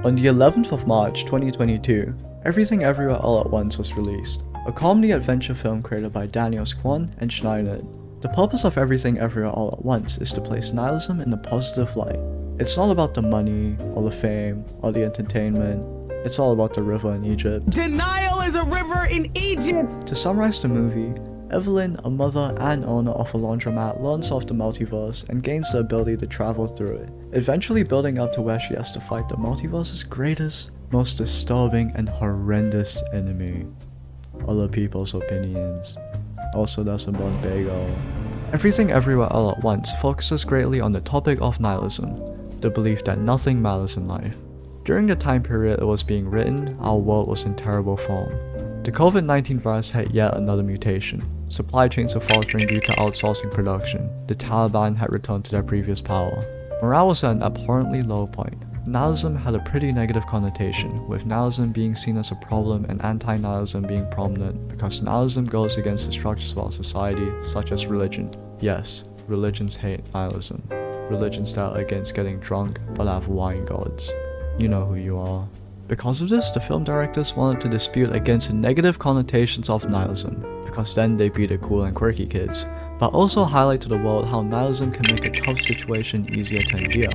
On the 11th of March 2022, Everything Everywhere All at Once was released, a comedy-adventure film created by Daniel Kwan and Schneider. The purpose of Everything Everywhere All at Once is to place nihilism in a positive light. It's not about the money, or the fame, or the entertainment. It's all about the river in Egypt. Denial is a river in Egypt! To summarize the movie, Evelyn, a mother and owner of a laundromat, learns of the multiverse and gains the ability to travel through it, eventually building up to where she has to fight the multiverse's greatest, most disturbing and horrendous enemy. Other people's opinions. Also, there's a burnt bagel. Everything Everywhere All at Once focuses greatly on the topic of nihilism, the belief that nothing matters in life. During the time period it was being written, our world was in terrible form. The COVID-19 virus had yet another mutation. Supply chains were faltering due to outsourcing production. The Taliban had returned to their previous power. Morale was at an abhorrently low point. Nihilism had a pretty negative connotation, with nihilism being seen as a problem and anti-nihilism being prominent because nihilism goes against the structures of our society, such as religion. Yes, religions hate nihilism. Religions that are against getting drunk but have wine gods. You know who you are. Because of this, the film directors wanted to dispute against the negative connotations of nihilism, because then they'd be the cool and quirky kids, but also highlight to the world how nihilism can make a tough situation easier to endure.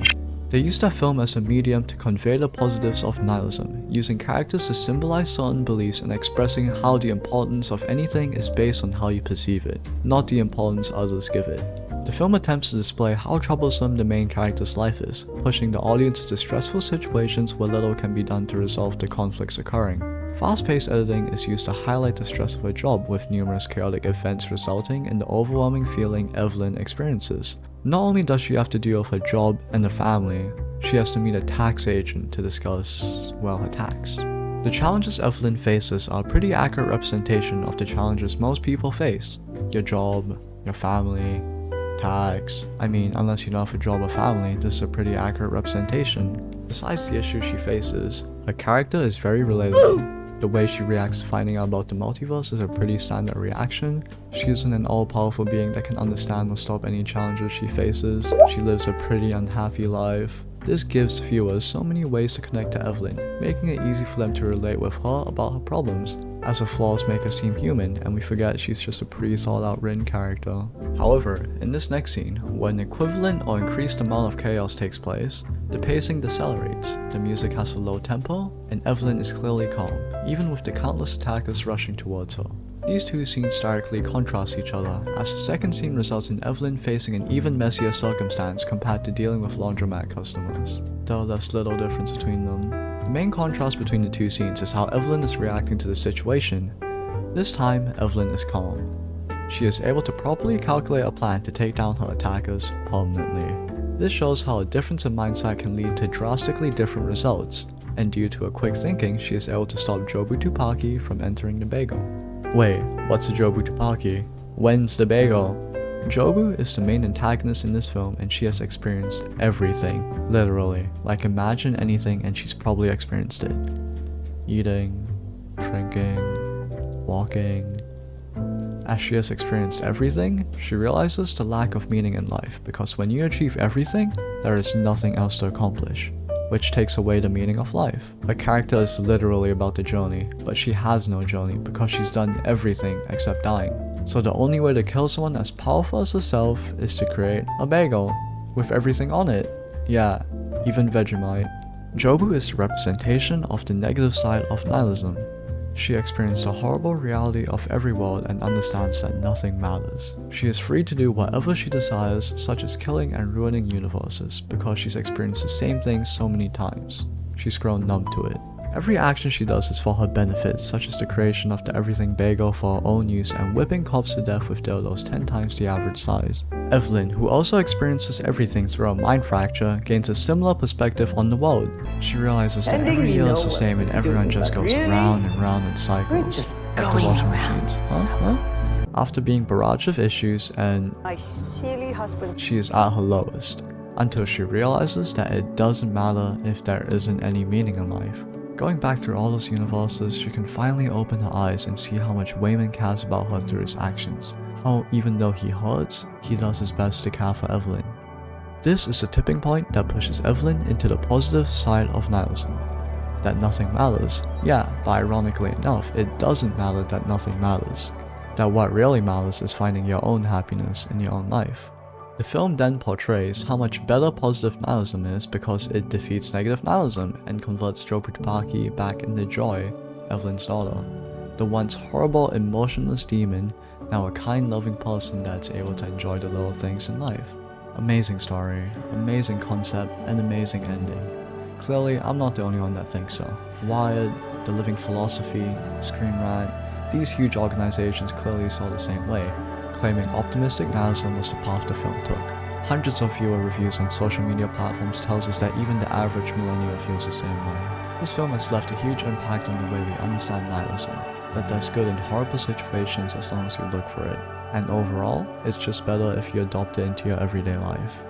They used their film as a medium to convey the positives of nihilism, using characters to symbolize certain beliefs and expressing how the importance of anything is based on how you perceive it, not the importance others give it. The film attempts to display how troublesome the main character's life is, pushing the audience to stressful situations where little can be done to resolve the conflicts occurring. Fast-paced editing is used to highlight the stress of her job, with numerous chaotic events resulting in the overwhelming feeling Evelyn experiences. Not only does she have to deal with her job and the family, she has to meet a tax agent to discuss, well, her tax. The challenges Evelyn faces are a pretty accurate representation of the challenges most people face. Your job, your family, tax. I mean, unless you don't have a job or family, this is a pretty accurate representation. Besides the issues she faces, her character is very relatable. The way she reacts to finding out about the multiverse is a pretty standard reaction. She isn't an all-powerful being that can understand or stop any challenges she faces. She lives a pretty unhappy life. This gives viewers so many ways to connect to Evelyn, making it easy for them to relate with her about her problems, as her flaws make her seem human and we forget she's just a pretty thought-out written character. However, in this next scene, when an equivalent or increased amount of chaos takes place, the pacing decelerates, the music has a low tempo, and Evelyn is clearly calm, even with the countless attackers rushing towards her. These two scenes directly contrast each other, as the second scene results in Evelyn facing an even messier circumstance compared to dealing with laundromat customers, though there's little difference between them. The main contrast between the two scenes is how Evelyn is reacting to the situation. This time, Evelyn is calm. She is able to properly calculate a plan to take down her attackers permanently. This shows how a difference in mindset can lead to drastically different results, and due to a quick thinking, she is able to stop Jobu Tupaki from entering the bagel. Wait, what's a Jobu Tupaki? When's the bagel? Jobu is the main antagonist in this film and she has experienced everything, literally. Like imagine anything and she's probably experienced it. Eating, drinking, walking. As she has experienced everything, she realizes the lack of meaning in life because when you achieve everything, there is nothing else to accomplish, which takes away the meaning of life. Her character is literally about the journey, but she has no journey because she's done everything except dying. So the only way to kill someone as powerful as herself is to create a bagel with everything on it. Yeah, even Vegemite. Jobu is the representation of the negative side of nihilism. She experienced the horrible reality of every world and understands that nothing matters. She is free to do whatever she desires, such as killing and ruining universes, because she's experienced the same thing so many times. She's grown numb to it. Every action she does is for her benefit, such as the creation of the everything bagel for her own use and whipping cops to death with dildos 10 times the average size. Evelyn, who also experiences everything through a mind fracture, gains a similar perspective on the world. She realizes that every year is the same and everyone just goes round and round in cycles. Like the washing machines. After being barraged of issues and she is at her lowest, until she realizes that it doesn't matter if there isn't any meaning in life. Going back through all those universes, she can finally open her eyes and see how much Wayman cares about her through his actions. How even though he hurts, he does his best to care for Evelyn. This is a tipping point that pushes Evelyn into the positive side of nihilism. that nothing matters. Yeah, but ironically enough, it doesn't matter that nothing matters. That what really matters is finding your own happiness in your own life. The film then portrays how much better positive nihilism is because it defeats negative nihilism and converts Joe Putapaki back into Joy, Evelyn's daughter. The once horrible, emotionless demon, now a kind, loving person that's able to enjoy the little things in life. Amazing story, amazing concept, and amazing ending. Clearly, I'm not the only one that thinks so. Wired, The Living Philosophy, Screen Rant, these huge organizations clearly saw the same way, claiming optimistic nihilism was the path the film took. Hundreds of viewer reviews on social media platforms tells us that even the average millennial feels the same way. This film has left a huge impact on the way we understand nihilism, that there's good in horrible situations as long as you look for it. And overall, it's just better if you adopt it into your everyday life.